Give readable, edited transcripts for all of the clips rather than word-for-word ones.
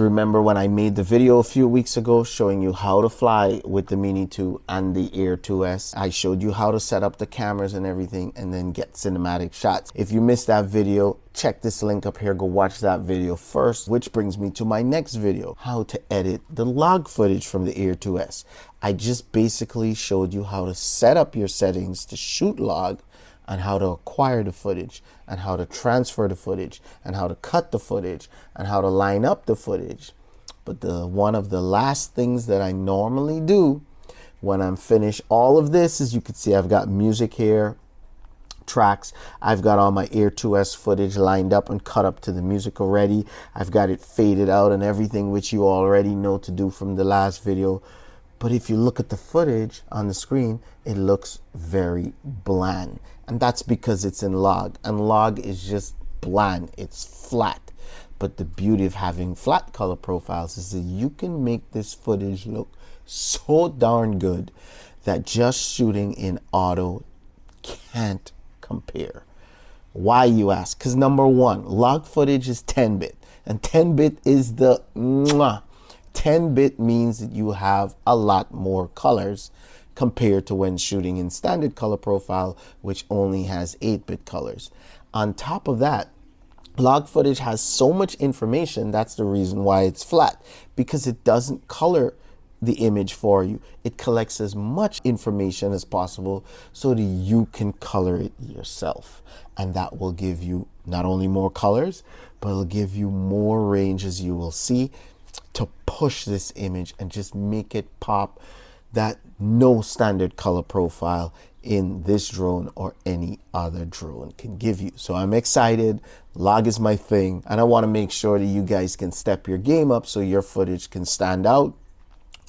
Remember when I made the video a few weeks ago showing you how to fly with the Mini 2 and the Air 2S? I showed you how to set up the cameras and everything and then get cinematic shots. If you missed that video, check this link up here, go watch that video first, which brings me to my next video, how to edit the log footage from the Air 2S. I just basically showed you how to set up your settings to shoot log, and how to acquire the footage, and how to transfer the footage, and how to cut the footage, and how to line up the footage. But one of the last things that I normally do when I'm finished all of this, as you can see, I've got music here, tracks. I've got all my Air 2S footage lined up and cut up to the music already. I've got it faded out and everything, which you already know to do from the last video. But if you look at the footage on the screen, it looks very bland. And that's because it's in log. And log is just bland. It's flat. But the beauty of having flat color profiles is that you can make this footage look so darn good that just shooting in auto can't compare. Why, you ask? Because number one, log footage is 10-bit. And 10-bit is the mwah. 10-bit means that you have a lot more colors compared to when shooting in standard color profile, which only has 8-bit colors. On top of that, log footage has so much information. That's the reason why it's flat, because it doesn't color the image for you. It collects as much information as possible so that you can color it yourself. And that will give you not only more colors, but it'll give you more range, as you will see, to push this image and just make it pop that no standard color profile in this drone or any other drone can give you. So I'm excited. Log is my thing, and I want to make sure that you guys can step your game up so your footage can stand out.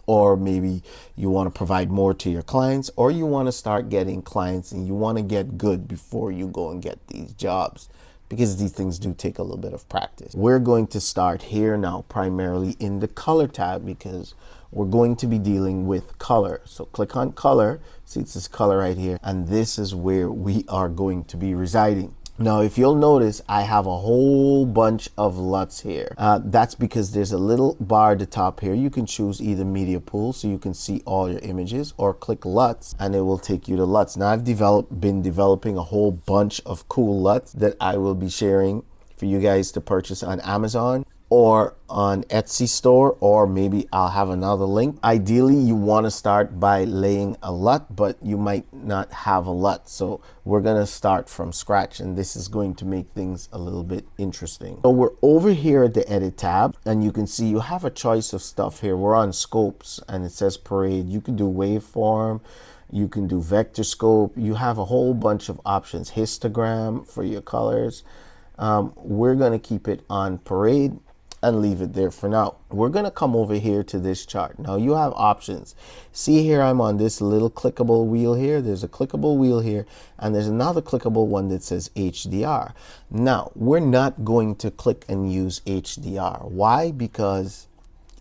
Or maybe you want to provide more to your clients, or you want to start getting clients and you want to get good before you go and get these jobs, because these things do take a little bit of practice. We're going to start here now, primarily in the color tab, because we're going to be dealing with color. So click on color, see it's this color right here, and this is where we are going to be residing. Now, if you'll notice, I have a whole bunch of LUTs here. That's because there's a little bar at the top here. You can choose either media pool, so you can see all your images, or click LUTs and it will take you to LUTs. Now, I've been developing a whole bunch of cool LUTs that I will be sharing for you guys to purchase on Amazon or on Etsy store, or maybe I'll have another link. Ideally, you want to start by laying a LUT, but you might not have a LUT. So we're gonna start from scratch, and this is going to make things a little bit interesting. So we're over here at the edit tab, and you can see you have a choice of stuff here. We're on scopes, and it says parade. You can do waveform, you can do vector scope. You have a whole bunch of options. Histogram for your colors. We're gonna keep it on parade and leave it there for now. We're gonna come over here to this chart. Now you have options. See here, I'm on this little clickable wheel here. There's a clickable wheel here, and there's another clickable one that says HDR. Now, we're not going to click and use HDR. Why? Because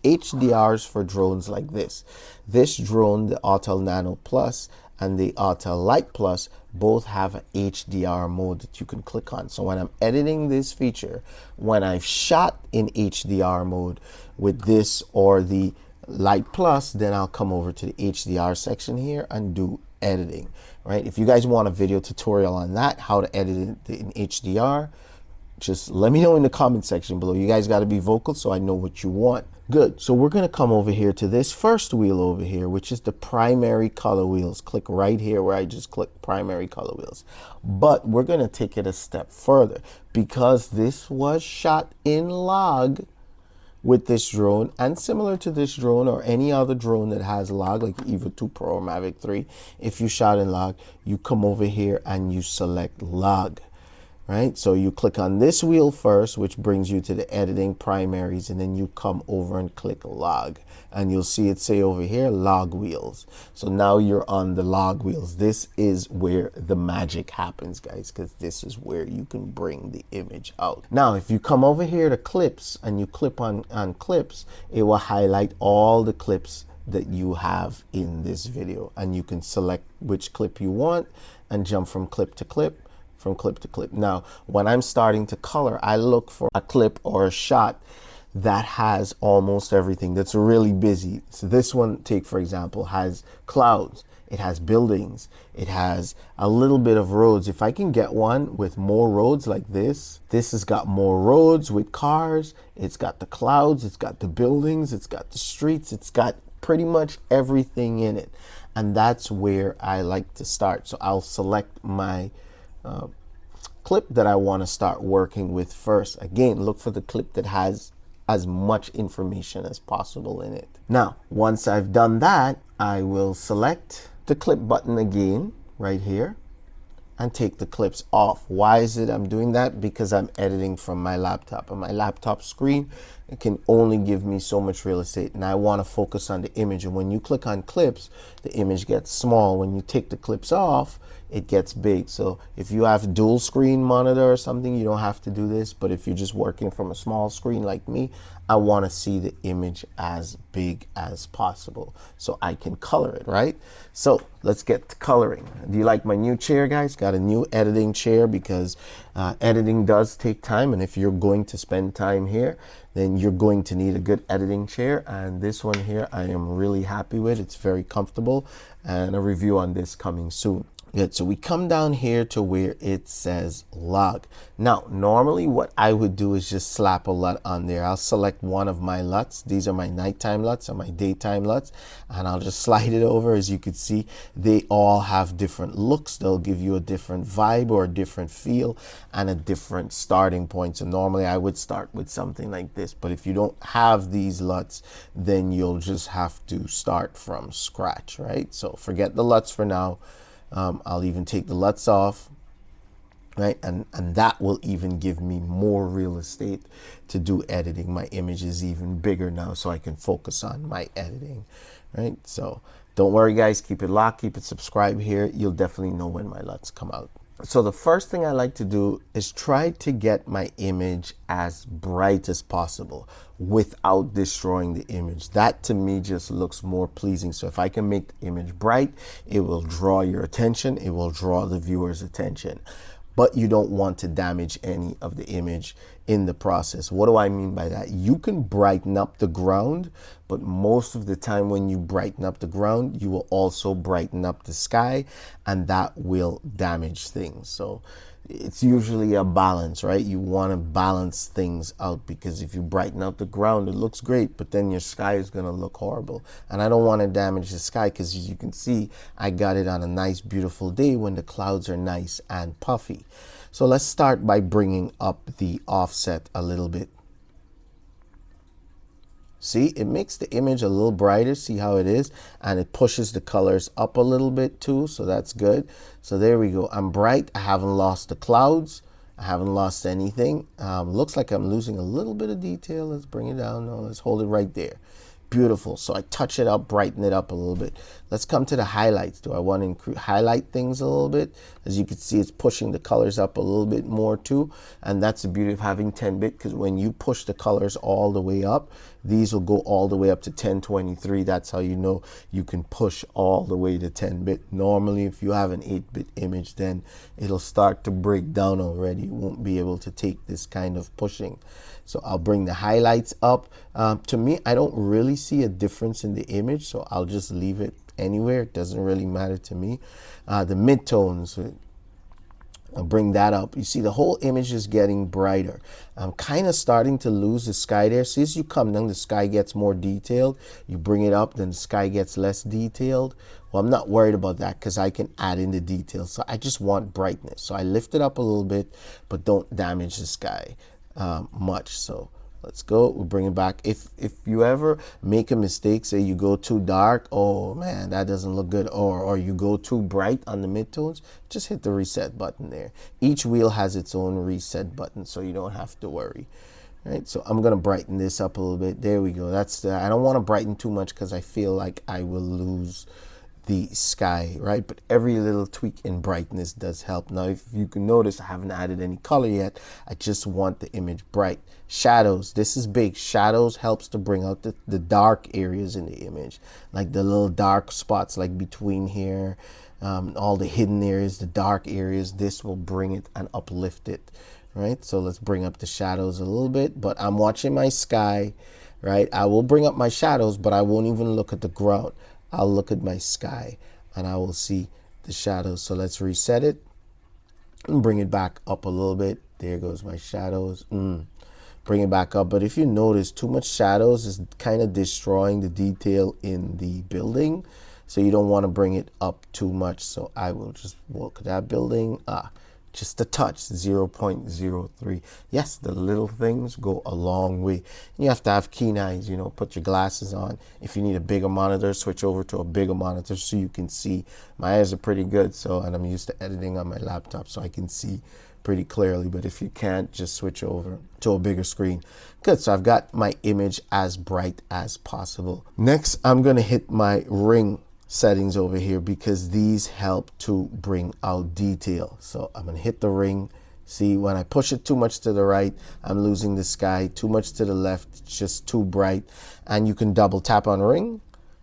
HDR is for drones like this. This drone, the Autel Nano Plus and the Autel Light Plus, both have an HDR mode that you can click on. So when I'm editing this feature, when I've shot in HDR mode with this or the Light Plus, then I'll come over to the HDR section here and do editing, right? If you guys want a video tutorial on that, how to edit it in HDR, just let me know in the comment section below. You guys got to be vocal so I know what you want. Good. So we're going to come over here to this first wheel over here, which is the primary color wheels. Click right here where I just clicked primary color wheels. But we're going to take it a step further, because this was shot in log with this drone, and similar to this drone or any other drone that has log, like Eva 2 Pro or Mavic 3, if you shot in log, you come over here and you select log. Right? So you click on this wheel first, which brings you to the editing primaries, and then you come over and click log, and you'll see it say over here log wheels. So now you're on the log wheels. This is where the magic happens, guys, because this is where you can bring the image out. Now, if you come over here to clips and you clip on clips, it will highlight all the clips that you have in this video, and you can select which clip you want and jump from clip to clip. Now, when I'm starting to color, I look for a clip or a shot that has almost everything, that's really busy. So this one, take for example, has clouds, it has buildings, it has a little bit of roads. If I can get one with more roads like this has got more roads with cars, it's got the clouds, it's got the buildings, it's got the streets, it's got pretty much everything in it. And that's where I like to start. So I'll select my clip that I want to start working with first. Again, look for the clip that has as much information as possible in it. Now, once I've done that, I will select the clip button again right here and take the clips off. Why is it I'm doing that? Because I'm editing from my laptop, and my laptop screen, it can only give me so much real estate, and I want to focus on the image. And when you click on clips, the image gets small. When you take the clips off, it gets big. So if you have dual screen monitor or something, you don't have to do this. But if you're just working from a small screen like me, I want to see the image as big as possible so I can color it, right? So let's get to coloring. Do you like my new chair, guys? Got a new editing chair because editing does take time. And if you're going to spend time here, then you're going to need a good editing chair. And this one here, I am really happy with. It's very comfortable, and a review on this coming soon. Good, so we come down here to where it says log. Now, normally what I would do is just slap a LUT on there. I'll select one of my LUTs. These are my nighttime LUTs or my daytime LUTs, and I'll just slide it over. As you can see, they all have different looks. They'll give you a different vibe or a different feel and a different starting point. So normally I would start with something like this, but if you don't have these LUTs, then you'll just have to start from scratch, right? So forget the LUTs for now. I'll even take the LUTs off, right? And that will even give me more real estate to do editing. My image is even bigger now, so I can focus on my editing, right? So don't worry, guys, keep it locked, keep it subscribed here. You'll definitely know when my LUTs come out. So the first thing I like to do is try to get my image as bright as possible without destroying the image. That to me just looks more pleasing. So if I can make the image bright, it will draw your attention, it will draw the viewer's attention. But you don't want to damage any of the image in the process. What do I mean by that? You can brighten up the ground, but most of the time when you brighten up the ground, you will also brighten up the sky, and that will damage things. So it's usually a balance, right? You want to balance things out, because if you brighten up the ground, it looks great, but then your sky is going to look horrible. And I don't want to damage the sky, because as you can see, I got it on a nice, beautiful day when the clouds are nice and puffy. So let's start by bringing up the offset a little bit. See, it makes the image a little brighter. See how it is? And it pushes the colors up a little bit too, so that's good. So there we go. I'm bright. I haven't lost the clouds. I haven't lost anything. Looks like I'm losing a little bit of detail. Let's bring it down. No, let's hold it right there. Beautiful. So I touch it up, brighten it up a little bit. Let's come to the highlights. Do I want to highlight things a little bit? As you can see, it's pushing the colors up a little bit more too. And that's the beauty of having 10-bit, because when you push the colors all the way up, these will go all the way up to 1023. That's how you know you can push all the way to 10-bit. Normally, if you have an 8-bit image, then it'll start to break down already. You won't be able to take this kind of pushing. So I'll bring the highlights up. To me, I don't really see a difference in the image, so I'll just leave it anywhere. It doesn't really matter to me. The midtones, I'll bring that up. You see the whole image is getting brighter. I'm kind of starting to lose the sky there. See, as you come down, the sky gets more detailed. You bring it up, then the sky gets less detailed. Well, I'm not worried about that, because I can add in the details. So I just want brightness. So I lift it up a little bit, but don't damage the sky much. So let's go. We'll bring it back. If you ever make a mistake, say you go too dark, oh man, that doesn't look good, or you go too bright on the midtones, just hit the reset button there. Each wheel has its own reset button, so you don't have to worry. Right, so I'm gonna brighten this up a little bit. There we go. That's I don't want to brighten too much, because I feel like I will lose the sky, right? But every little tweak in brightness does help. Now, if you can notice, I haven't added any color yet. I just want the image bright. Shadows, this is big. Shadows helps to bring out the dark areas in the image, like the little dark spots, like between here, all the hidden areas, the dark areas. This will bring it and uplift it, right? So let's bring up the shadows a little bit, but I'm watching my sky, right? I will bring up my shadows, but I won't even look at the ground. I'll look at my sky and I will see the shadows. So let's reset it and bring it back up a little bit. There goes my shadows. Bring it back up. But if you notice, too much shadows is kind of destroying the detail in the building. So you don't want to bring it up too much. So I will just look at that building. Just a touch, 0.03. Yes, the little things go a long way. You have to have keen eyes, you know, put your glasses on. If you need a bigger monitor, switch over to a bigger monitor so you can see. My eyes are pretty good, so, and I'm used to editing on my laptop, so I can see pretty clearly. But if you can't, just switch over to a bigger screen. Good, so I've got my image as bright as possible. Next, I'm gonna hit my ring settings over here because these help to bring out detail. So I'm gonna hit the ring. See, when I push it too much to the right, I'm losing the sky. Too much to the left, it's just too bright. And you can double tap on ring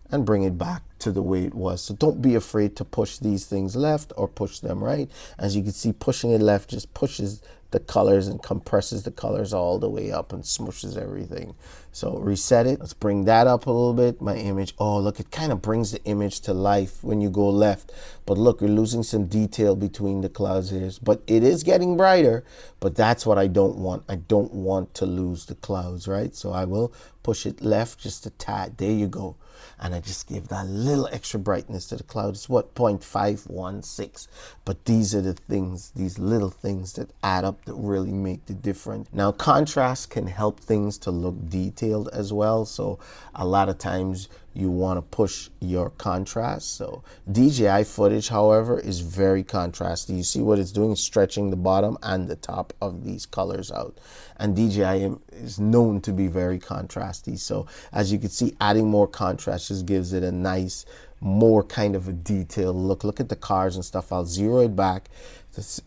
and bring it back to the way it was. So don't be afraid to push these things left or push them right. As you can see, pushing it left just pushes the colors and compresses the colors all the way up and smushes everything. So reset it. Let's bring that up a little bit. My image, oh look, it kind of brings the image to life when you go left. But look, you're losing some detail between the clouds here. But it is getting brighter, but that's what I don't want. I don't want to lose the clouds, right? So I will push it left just a tad. There you go. And I just give that little extra brightness to the cloud. It's what, 0.516. But these are the things, these little things that add up that really make the difference. Now, contrast can help things to look detailed as well. So a lot of times you want to push your contrast. So DJI footage, however, is very contrasty. You see what it's doing? It's stretching the bottom and the top of these colors out. And DJI is known to be very contrasty. So as you can see, adding more contrast just gives it a nice, more kind of a detailed look. Look at the cars and stuff. I'll zero it back.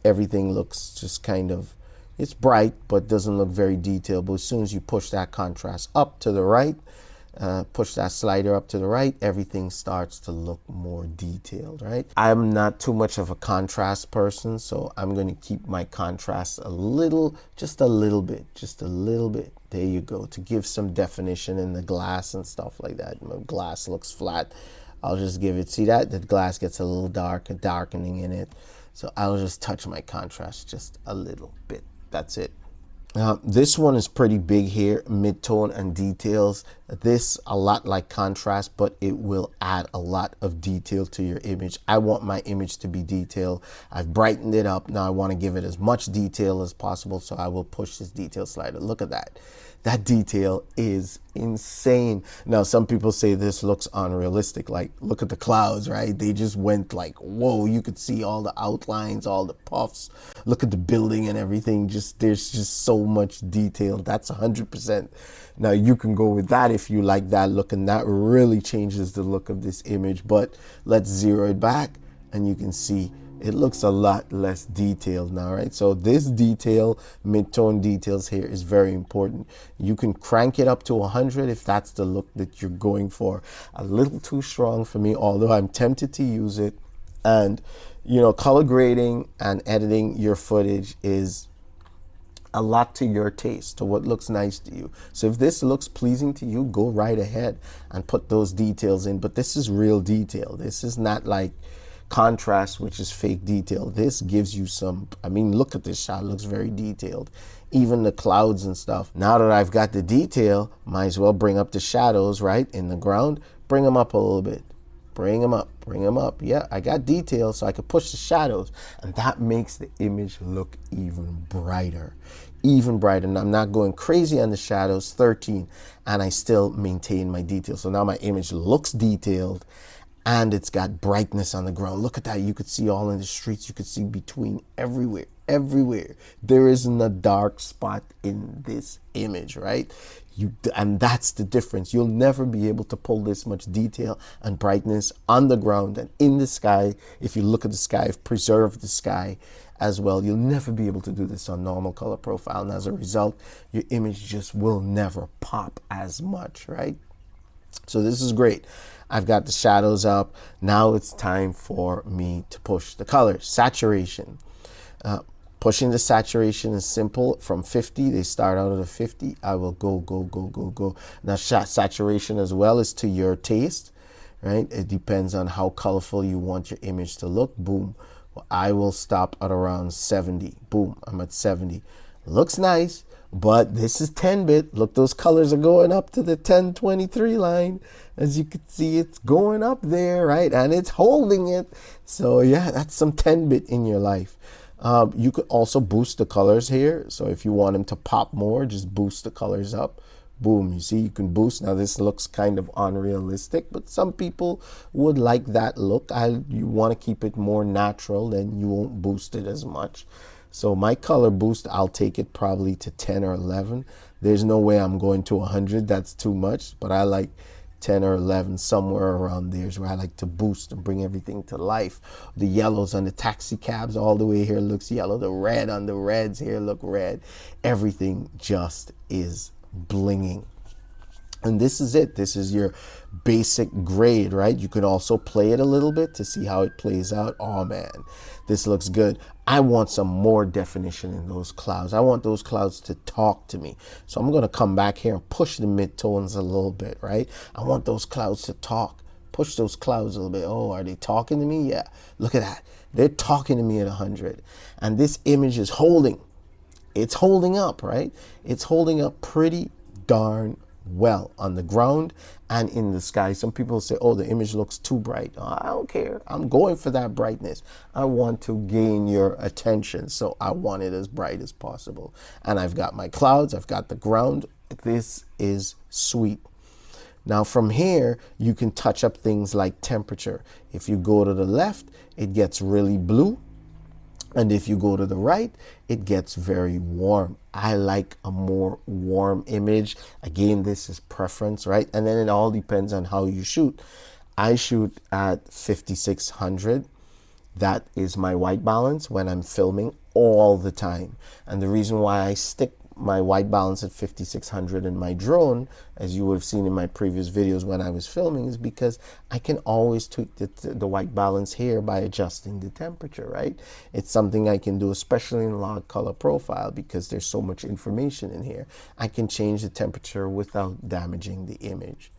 Everything looks just kind of, it's bright, but doesn't look very detailed. But as soon as you push that contrast up to the right, push that slider up to the right, everything starts to look more detailed, right? I'm not too much of a contrast person, so I'm going to keep my contrast a little, just a little bit. There you go, to give some definition in the glass and stuff like that. My glass looks flat. I'll just give it, see that? The glass gets a little dark, a darkening in it. So I'll just touch my contrast just a little bit. That's it. This one is pretty big here, mid-tone and details. This a lot like contrast, but it will add a lot of detail to your image. I want my image to be detailed. I've brightened it up. Now I want to give it as much detail as possible, so I will push this detail slider. Look at that. That detail is insane. Now, some people say this looks unrealistic. Like, look at the clouds, right? They just went like, whoa, you could see all the outlines, all the puffs. Look at the building and everything. There's just so much detail. That's 100%. Now, you can go with that if you like that look, and that really changes the look of this image. But let's zero it back, and you can see it looks a lot less detailed now, right? So this detail, mid-tone details here is very important. You can crank it up to 100 if that's the look that you're going for. A little too strong for me, although I'm tempted to use it. And, you know, color grading and editing your footage is a lot to your taste, to what looks nice to you. So if this looks pleasing to you, go right ahead and put those details in. But this is real detail. This is not like contrast, which is fake detail. This gives you some, I mean, look at this shot, it looks very detailed. Even the clouds and stuff. Now that I've got the detail, might as well bring up the shadows, right, in the ground. Bring them up a little bit. Bring them up, bring them up. Yeah, I got detail, so I could push the shadows, and that makes the image look even brighter. Even brighter. And I'm not going crazy on the shadows, 13, and I still maintain my detail. So now my image looks detailed, and it's got brightness on the ground. Look at that. You could see all in the streets. You could see between everywhere. There isn't a dark spot in this image, right? And that's the difference. You'll never be able to pull this much detail and brightness on the ground and in the sky. If you look at the sky, preserve the sky as well. You'll never be able to do this on normal color profile. And as a result, your image just will never pop as much, right? So this is great. I've got the shadows up. Now it's time for me to push the colors. Saturation. Pushing the saturation is simple. From 50, they start out at a 50. I will go. Now saturation as well is to your taste, right? It depends on how colorful you want your image to look. Boom. Well, I will stop at around 70. Boom, I'm at 70. Looks nice, but this is 10-bit. Look, those colors are going up to the 1023 line. As you can see, it's going up there, right? And it's holding it. So yeah, that's some 10-bit in your life. You could also boost the colors here. So if you want them to pop more, just boost the colors up. Boom, you see, you can boost. Now this looks kind of unrealistic, but some people would like that look. You want to keep it more natural, then you won't boost it as much. So my color boost, I'll take it probably to 10 or 11. There's no way I'm going to 100, that's too much, but I like 10 or 11, somewhere around there is where I like to boost and bring everything to life. The yellows on the taxi cabs all the way here looks yellow. The red on the reds here look red. Everything just is blinging. And this is it. This is your basic grade, right? You can also play it a little bit to see how it plays out. Oh man, this looks good. I want some more definition in those clouds. I want those clouds to talk to me. So I'm going to come back here and push the midtones a little bit, right? I want those clouds to talk. Push those clouds a little bit. Oh, are they talking to me? Yeah, look at that. They're talking to me at 100. And this image is holding. It's holding up, right? It's holding up pretty darn well on the ground and in the sky. Some people say, oh, the image looks too bright. Oh, I don't care. I'm going for that brightness. I want to gain your attention, so I want it as bright as possible. And I've got my clouds. I've got the ground. This is sweet. Now from here, you can touch up things like temperature. If you go to the left, it gets really blue. And if you go to the right, it gets very warm. I like a more warm image. Again, this is preference, right? And then it all depends on how you shoot. I shoot at 5600. That is my white balance when I'm filming all the time. And the reason why I stick my white balance at 5600 in my drone, as you would have seen in my previous videos when I was filming, is because I can always tweak the white balance here by adjusting the temperature, right? It's something I can do, especially in log color profile, because there's so much information in here. I can change the temperature without damaging the image.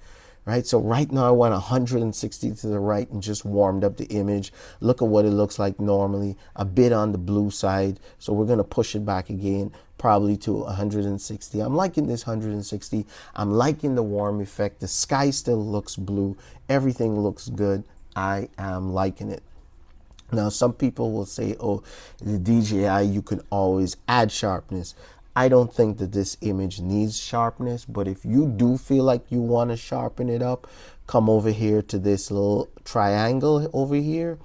Right, so right now I went 160 to the right and just warmed up the image. Look at what it looks like normally, a bit on the blue side. So we're gonna push it back again, probably to 160. I'm liking this 160. I'm liking the warm effect. The sky still looks blue. Everything looks good. I am liking it. Now, some people will say, oh, the DJI, you can always add sharpness. I don't think that this image needs sharpness, but if you do feel like you want to sharpen it up, come over here to this little triangle over here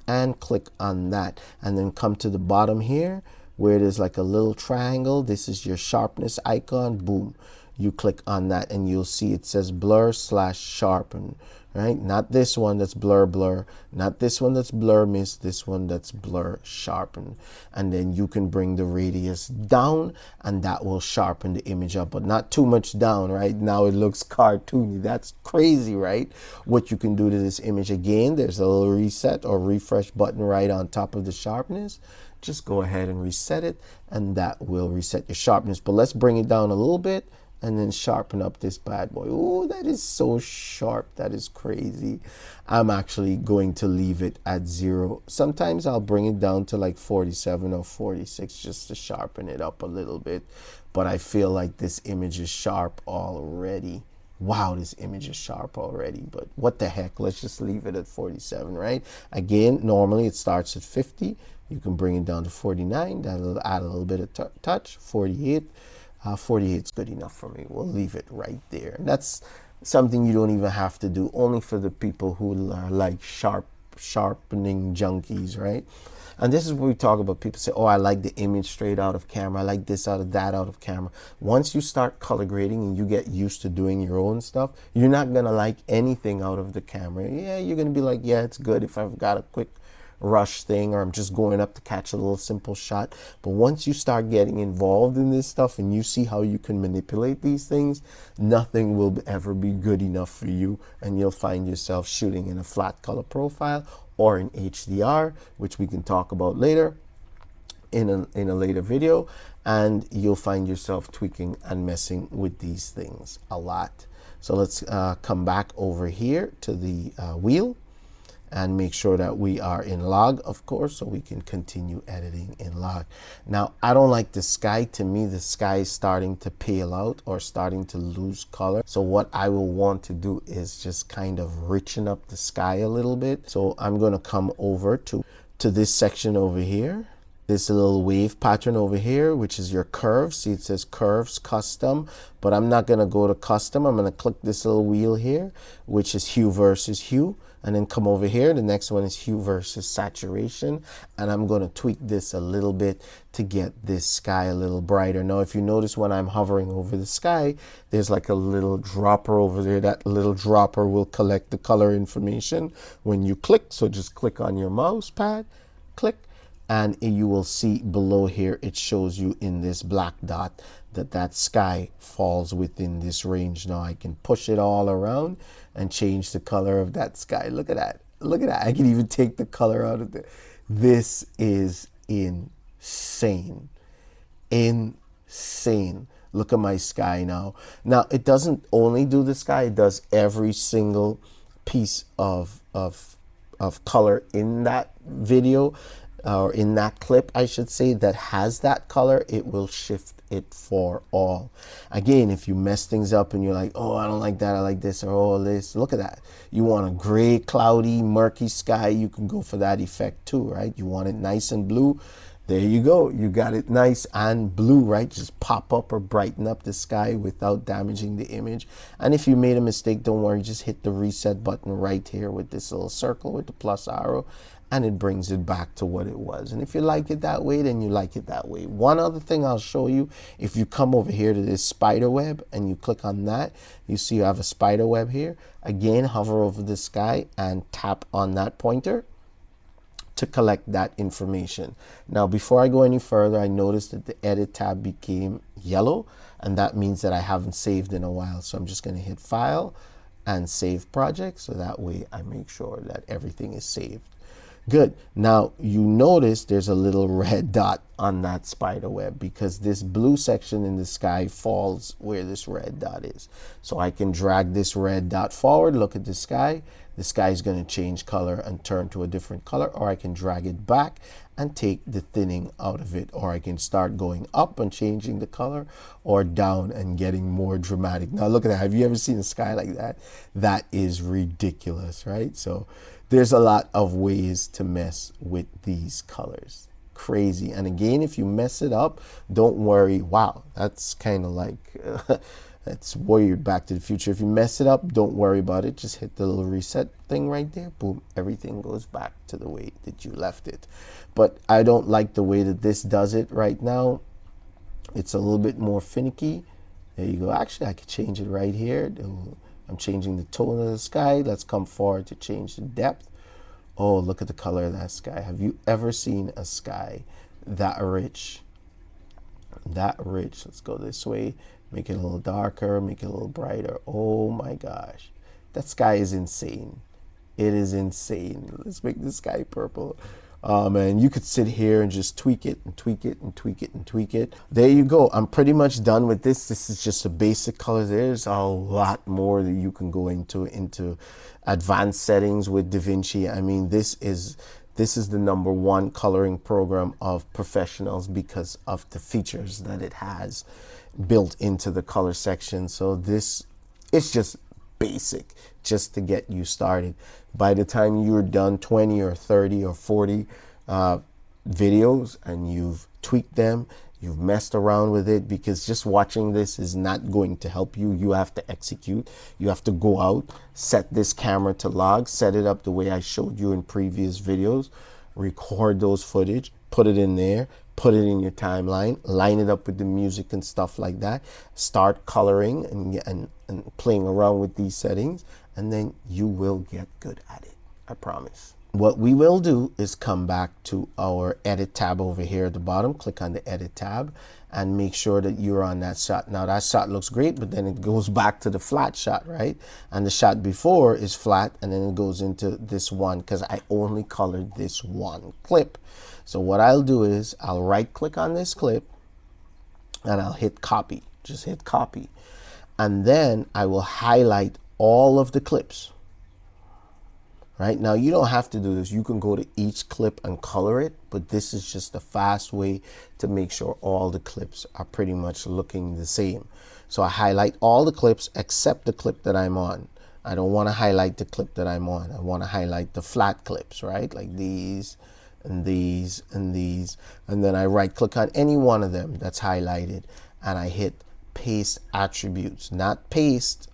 and click on that. And then come to the bottom here where there's like a little triangle. This is your sharpness icon. Boom. You click on that and you'll see it says blur/sharpen, right? Not this one that's blur, not this one that's blur miss, this one that's blur sharpen. And then you can bring the radius down and that will sharpen the image up, but not too much down, right? Now it looks cartoony. That's crazy, right? What you can do to this image, again, there's a little reset or refresh button right on top of the sharpness. Just go ahead and reset it and that will reset your sharpness. But let's bring it down a little bit and then sharpen up this bad boy. Oh, that is so sharp. That is crazy. I'm actually going to leave it at 0. Sometimes I'll bring it down to like 47 or 46 just to sharpen it up a little bit. But I feel like this image is sharp already. Wow, this image is sharp already, but what the heck? Let's just leave it at 47, right? Again, normally it starts at 50. You can bring it down to 49. That'll add a little bit of touch. 48. 48 is good enough for me. We'll leave it right there. And that's something you don't even have to do, only for the people who are like sharpening junkies, right? And this is what we talk about. People say, oh, I like the image straight out of camera. I like this out of that out of camera. Once you start color grading and you get used to doing your own stuff, you're not going to like anything out of the camera. Yeah, you're going to be like, yeah, it's good if I've got a quick rush thing or I'm just going up to catch a little simple shot. But once you start getting involved in this stuff and you see how you can manipulate these things, nothing will ever be good enough for you, and you'll find yourself shooting in a flat color profile or in HDR, which we can talk about later. in a later video, and you'll find yourself tweaking and messing with these things a lot. So let's come back over here to the wheel and make sure that we are in log, of course, so we can continue editing in log. Now, I don't like the sky. To me, the sky is starting to pale out or starting to lose color. So what I will want to do is just kind of richen up the sky a little bit. So I'm going to come over to this section over here. This little wave pattern over here, which is your curves. See, it says curves custom, but I'm not going to go to custom. I'm going to click this little wheel here, which is hue versus hue, and then come over here. The next one is hue versus saturation, and I'm going to tweak this a little bit to get this sky a little brighter. Now, if you notice when I'm hovering over the sky, there's like a little dropper over there. That little dropper will collect the color information when you click. So just click on your mouse pad, click, and you will see below here, it shows you in this black dot that sky falls within this range. Now I can push it all around and change the color of that sky. Look at that. Look at that. I can even take the color out of it. This is insane. Insane. Look at my sky now. Now, it doesn't only do the sky, it does every single piece of color in that video, or in that clip, I should say, that has that color. It will shift it for all. Again, if you mess things up and you're like, oh, I don't like that, I like this, or oh, this, look at that. You want a gray, cloudy, murky sky, you can go for that effect too, right? You want it nice and blue, there you go. You got it nice and blue, right? Just pop up or brighten up the sky without damaging the image. And if you made a mistake, don't worry, just hit the reset button right here with this little circle with the plus arrow, and it brings it back to what it was. And if you like it that way, then you like it that way. One other thing I'll show you, if you come over here to this spider web and you click on that, you see you have a spider web here. Again, hover over the sky and tap on that pointer to collect that information. Now, before I go any further, I noticed that the edit tab became yellow, and that means that I haven't saved in a while. So I'm just going to hit file and save project, so that way I make sure that everything is saved. Good. Now you notice there's a little red dot on that spider web because this blue section in the sky falls where this red dot is. So I can drag this red dot forward, look at the sky. The sky is going to change color and turn to a different color, or I can drag it back and take the thinning out of it, or I can start going up and changing the color, or down and getting more dramatic. Now look at that. Have you ever seen a sky like that? That is ridiculous, right? So there's a lot of ways to mess with these colors. Crazy. And again, if you mess it up, don't worry. Wow, that's kind of like that's weird. Back to the Future. If you mess it up, don't worry about it. Just hit the little reset thing right there. Boom, everything goes back to the way that you left it. But I don't like the way that this does it right now. It's a little bit more finicky. There you go. Actually, I could change it right here. I'm changing the tone of the sky. Let's come forward to change the depth. Oh, look at the color of that sky. Have you ever seen a sky that rich? That rich. Let's go this way. Make it a little darker, make it a little brighter. Oh my gosh. That sky is insane. It is insane. Let's make the sky purple. And you could sit here and just tweak it and tweak it and tweak it and tweak it. There you go. I'm pretty much done with this. This is just a basic color. There's a lot more that you can go into advanced settings with DaVinci. I mean, this is the #1 coloring program of professionals because of the features that it has built into the color section. So this is just basic, just to get you started. By the time you're done 20 or 30 or 40 videos and you've tweaked them, you've messed around with it, because just watching this is not going to help you. You have to execute. You have to go out, set this camera to log, set it up the way I showed you in previous videos, record those footage, put it in there, put it in your timeline, line it up with the music and stuff like that, start coloring and playing around with these settings, and then you will get good at it. I promise. what we will do is come back to our edit tab over here at the bottom, click on the edit tab and make sure that you're on that shot. Now that shot looks great, but then it goes back to the flat shot, right? And the shot before is flat, and then it goes into this one because I only colored this one clip. So what I'll do is I'll right click on this clip and I'll hit copy, just hit copy. And then I will highlight all of the clips. Right now, you don't have to do this. You can go to each clip and color it, but this is just a fast way to make sure all the clips are pretty much looking the same. So I highlight all the clips except the clip that I'm on. I don't want to highlight the clip that I'm on. I want to highlight the flat clips, right? Like these and these and these. And then I right click on any one of them that's highlighted and I hit paste attributes, not paste.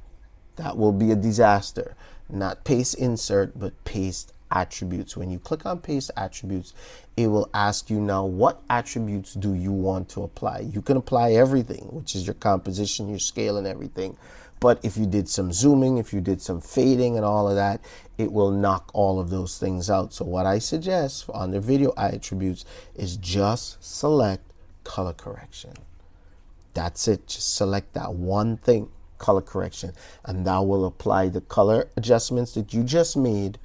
That will be a disaster. Not paste insert, but paste attributes. When you click on paste attributes, it will ask you now what attributes do you want to apply. You can apply everything, which is your composition, your scale and everything. But if you did some zooming, if you did some fading and all of that, it will knock all of those things out. So what I suggest on the video attributes is just select color correction. That's it. Just select that one thing, color correction, and that will apply the color adjustments that you just made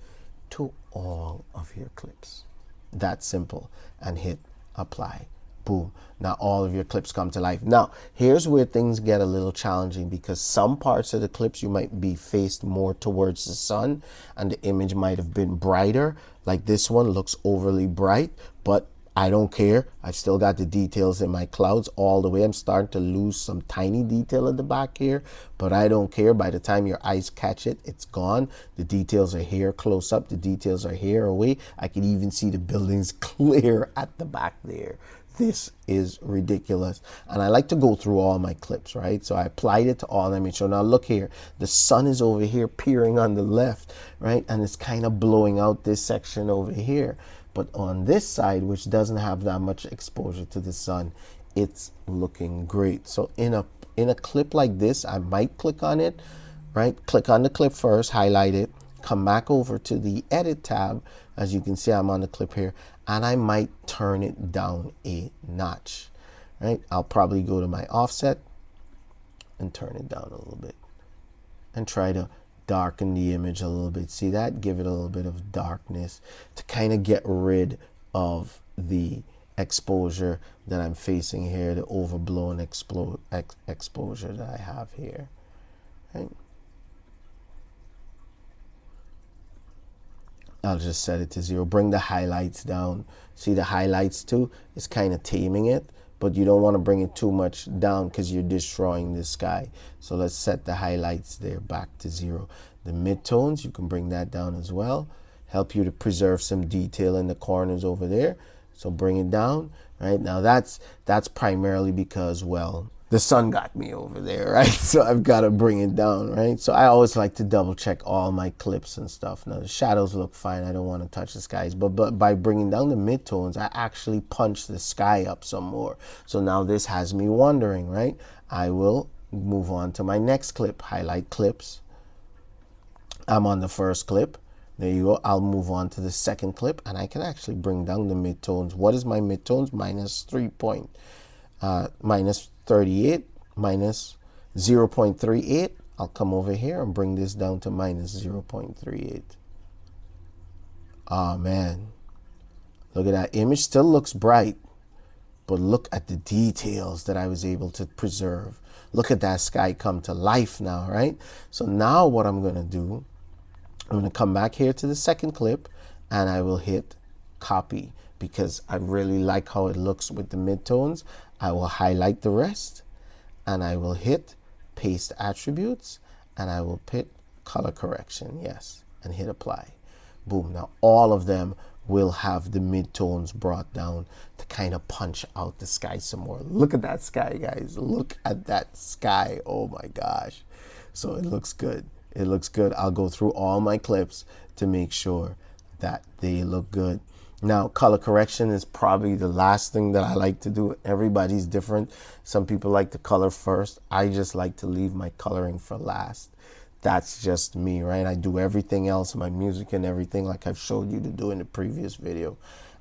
to all of your clips. That simple. And hit apply. Boom. Now all of your clips come to life. Now here's where things get a little challenging, because some parts of the clips you might be faced more towards the sun and the image might have been brighter. Like this one looks overly bright, but I don't care. I've still got the details in my clouds all the way. I'm starting to lose some tiny detail at the back here, but I don't care. By the time your eyes catch it, it's gone. The details are here close up. The details are here away. I can even see the buildings clear at the back there. This is ridiculous. And I like to go through all my clips, right? So I applied it to all of them. So now look here, the sun is over here peering on the left, right? And it's kind of blowing out this section over here. But on this side, which doesn't have that much exposure to the sun, it's looking great. So in a clip like this, I might click on it, right? Click on the clip first, highlight it, come back over to the edit tab. As you can see, I'm on the clip here, and I might turn it down a notch, right? I'll probably go to my offset and turn it down a little bit and try to darken the image a little bit. See that? Give it a little bit of darkness to kind of get rid of the exposure that I'm facing here, the overblown exposure that I have here. Right? I'll just set it to 0. Bring the highlights down. See the highlights too? It's kind of taming it, but you don't want to bring it too much down because you're destroying the sky. So let's set the highlights there back to 0. The midtones, you can bring that down as well. Help you to preserve some detail in the corners over there. So bring it down, right? Now that's primarily because, well, the sun got me over there, right? So I've got to bring it down, right? So I always like to double check all my clips and stuff. Now the shadows look fine. I don't want to touch the skies, but by bringing down the midtones, I actually punch the sky up some more. So now this has me wondering, right? I will move on to my next clip, highlight clips. I'm on the first clip. There you go. I'll move on to the second clip, and I can actually bring down the midtones. What is my midtones? Minus 38, minus 0.38. I'll come over here and bring this down to minus 0.38. Oh man, look at that. Image still looks bright, but look at the details that I was able to preserve. Look at that sky come to life now, right? So now what I'm going to do, I'm going to come back here to the second clip and I will hit copy because I really like how it looks with the midtones. I will highlight the rest and I will hit paste attributes and I will pick color correction, yes, and hit apply. Boom. Now all of them will have the midtones brought down to kind of punch out the sky some more. Look at that sky, guys. Look at that sky. Oh my gosh. So it looks good. It looks good. I'll go through all my clips to make sure that they look good. Now, color correction is probably the last thing that I like to do. Everybody's different. Some people like to color first. I just like to leave my coloring for last. that's just me, right? I do everything else, my music and everything, like I've showed you to do in the previous video.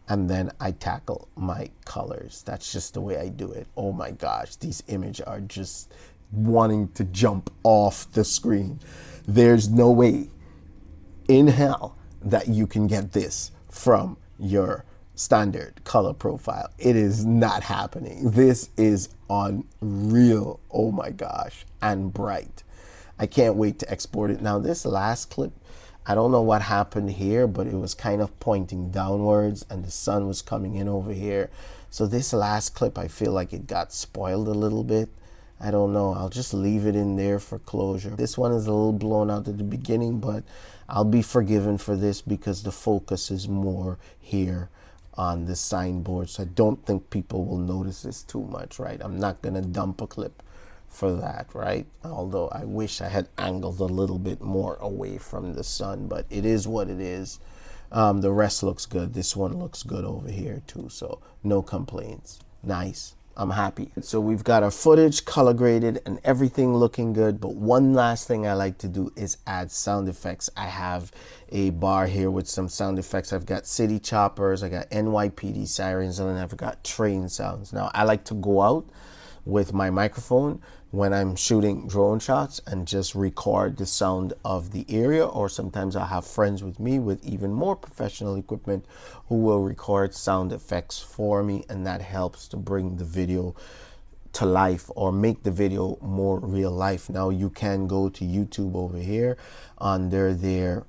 And then I tackle my colors. That's just the way I do it. Oh my gosh, these images are just wanting to jump off the screen. There's no way in hell that you can get this from your standard color profile. It is not happening. This is unreal. Oh my gosh, and bright. I can't wait to export it. Now this last clip, I don't know what happened here, but it was kind of pointing downwards and the sun was coming in over here. So this last clip, I feel like it got spoiled a little bit. I don't know. I'll just leave it in there for closure. This one is a little blown out at the beginning, but I'll be forgiven for this because the focus is more here on the signboard. So I don't think people will notice this too much, right? I'm not going to dump a clip for that, right? Although I wish I had angled a little bit more away from the sun, but it is what it is. The rest looks good. This one looks good over here too, so no complaints. Nice. I'm happy. So we've got our footage color graded and everything looking good, but one last thing I like to do is add sound effects. I have a bar here with some sound effects. I've got city choppers, I got NYPD sirens, and then I've got train sounds. Now I like to go out with my microphone when I'm shooting drone shots and just record the sound of the area, or sometimes I have friends with me with even more professional equipment who will record sound effects for me, and that helps to bring the video to life or make the video more real life. Now you can go to YouTube over here under their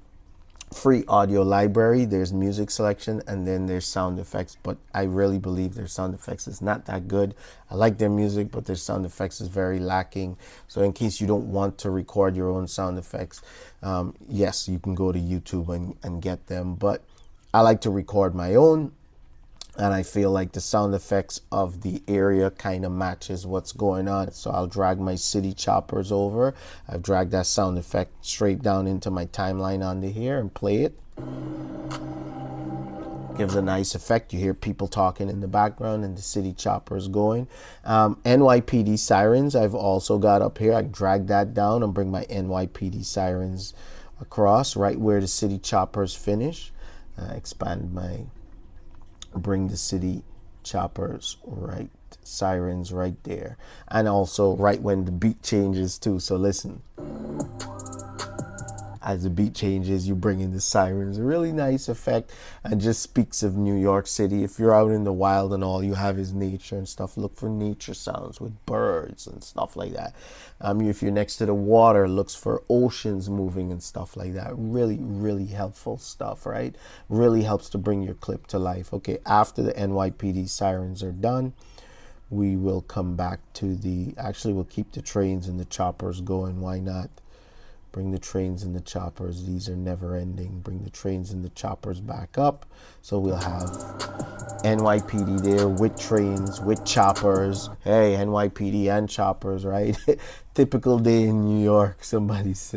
free audio library. There's music selection and then there's sound effects, but I really believe their sound effects is not that good. I like their music, but their sound effects is very lacking. So in case you don't want to record your own sound effects, yes, you can go to YouTube and get them, but I like to record my own, and I feel like the sound effects of the area kind of matches what's going on. So I'll drag my city choppers over. I've dragged that sound effect straight down into my timeline under here and play it. Gives a nice effect. You hear people talking in the background and the city choppers going. NYPD sirens I've also got up here. I drag that down and bring my NYPD sirens across right where the city choppers finish. Bring the city choppers right, sirens right there, and also right when the beat changes too. So listen, as the beat changes, you bring in the sirens. A really nice effect, and just speaks of New York City. If you're out in the wild and all you have is nature and stuff, look for nature sounds with birds and stuff like that. If you're next to the water, looks for oceans moving and stuff like that. Really, really helpful stuff, right? Really helps to bring your clip to life. Okay, after the NYPD sirens are done, we will come back to actually we'll keep the trains and the choppers going. Why not? Bring the trains and the choppers. These are never ending. Bring the trains and the choppers back up. So we'll have NYPD there with trains, with choppers. Hey, NYPD and choppers, right? Typical day in New York. Somebody's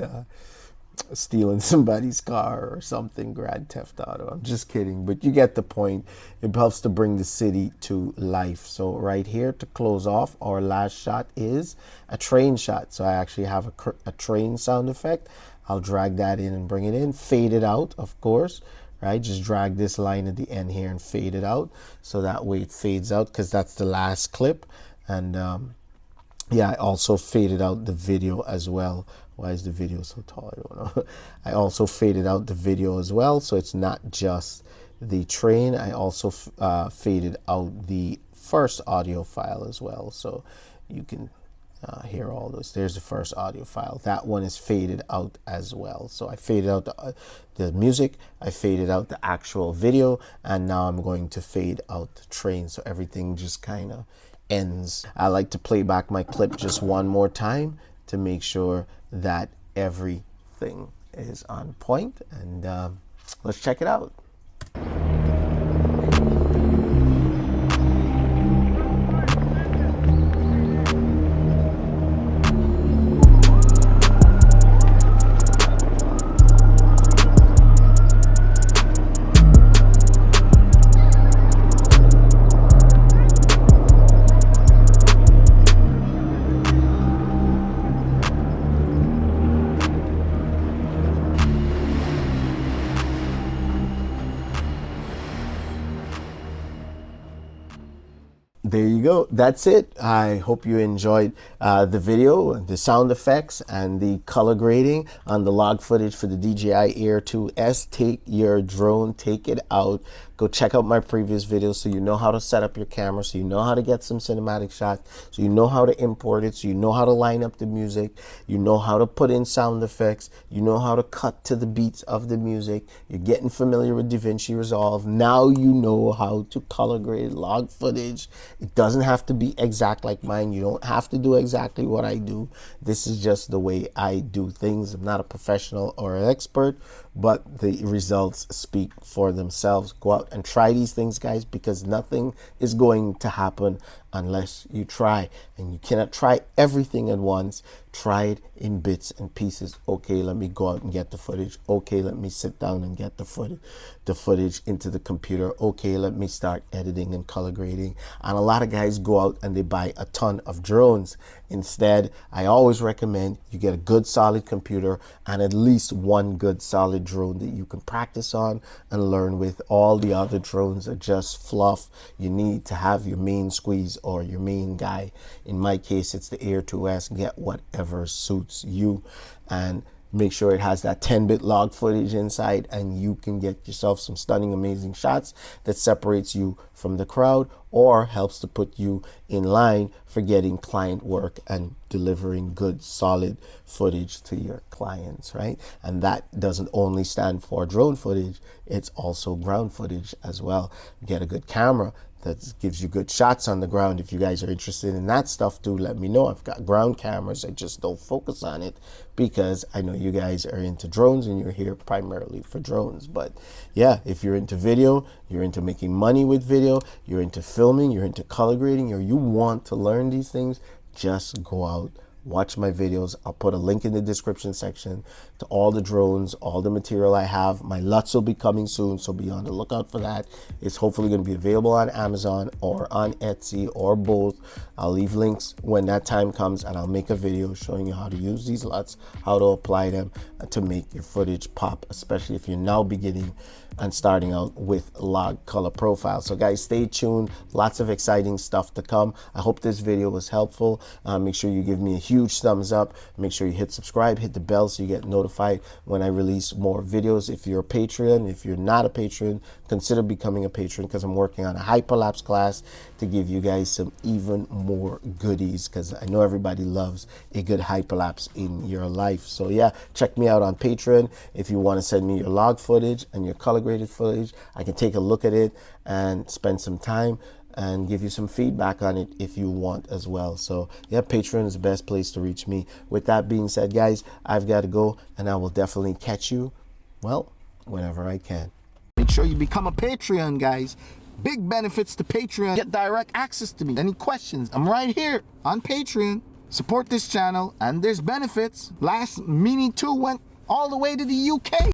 stealing somebody's car or something, Grand Theft Auto. I'm just kidding, but you get the point. It helps to bring the city to life. So right here to close off, our last shot is a train shot. So I actually have a train sound effect. I'll drag that in and bring it in, fade it out, of course, right? Just drag this line at the end here and fade it out. So that way it fades out, because that's the last clip. And yeah, I also faded out the video as well. Why is the video so tall? I don't know. I also faded out the video as well, so it's not just the train. I also faded out the first audio file as well, so you can hear all those. There's the first audio file. That one is faded out as well. So I faded out the music, I faded out the actual video, and now I'm going to fade out the train, so everything just kind of ends. I like to play back my clip just one more time to make sure that everything is on point, and let's check it out. there you go. That's it. I hope you enjoyed the video, the sound effects, and the color grading on the log footage for the DJI Air 2S. Take your drone, take it out. Go check out my previous videos so you know how to set up your camera, so you know how to get some cinematic shots, so you know how to import it, so you know how to line up the music, you know how to put in sound effects, you know how to cut to the beats of the music. You're getting familiar with DaVinci Resolve. Now you know how to color grade log footage. It doesn't have to be exact like mine. You don't have to do exactly what I do. This is just the way I do things. I'm not a professional or an expert, but the results speak for themselves. Go out and try these things, guys, because nothing is going to happen unless you try. And you cannot try everything at once. Try it in bits and pieces. Okay, let me go out and get the footage. Okay, let me sit down and get the footage into the computer. Okay, let me start editing and color grading. And a lot of guys go out and they buy a ton of drones. Instead, I always recommend you get a good solid computer and at least one good solid drone that you can practice on and learn with. All the other drones are just fluff. You need to have your main squeeze or your main guy. In my case, it's the Air 2S. Get whatever suits you and make sure it has that 10-bit log footage inside, and you can get yourself some stunning, amazing shots that separates you from the crowd or helps to put you in line for getting client work and delivering good, solid footage to your clients, right? And that doesn't only stand for drone footage, it's also ground footage as well. Get a good camera that gives you good shots on the ground. If you guys are interested in that stuff too, let me know. I've got ground cameras. I just don't focus on it because I know you guys are into drones and you're here primarily for drones. But yeah, if you're into video, you're into making money with video, you're into filming, you're into color grading, or you want to learn these things, just go out, watch my videos. I'll put a link in the description section to all the drones, all the material I have. My LUTs will be coming soon, so be on the lookout for that. It's hopefully going to be available on Amazon or on Etsy or both. I'll leave links when that time comes, and I'll make a video showing you how to use these LUTs, how to apply them to make your footage pop, especially if you're now beginning and starting out with log color profile. So guys, stay tuned. Lots of exciting stuff to come. I hope this video was helpful. Make sure you give me a huge thumbs up. Make sure you hit subscribe, hit the bell so you get notified when I release more videos. If you're a Patreon, if you're not a patron, consider becoming a patron because I'm working on a hyperlapse class to give you guys some even more goodies because I know everybody loves a good hyperlapse in your life. So yeah, check me out on Patreon. If you want to send me your log footage and your color graded footage, I can take a look at it and spend some time and give you some feedback on it if you want as well. So yeah, Patreon is the best place to reach me. With that being said, guys, I've got to go, and I will definitely catch you, well, whenever I can. Make sure you become a Patreon, guys. Big benefits to Patreon. Get direct access to me. Any questions? I'm right here on Patreon. Support this channel, and there's benefits. Last Mini 2 went all the way to the UK.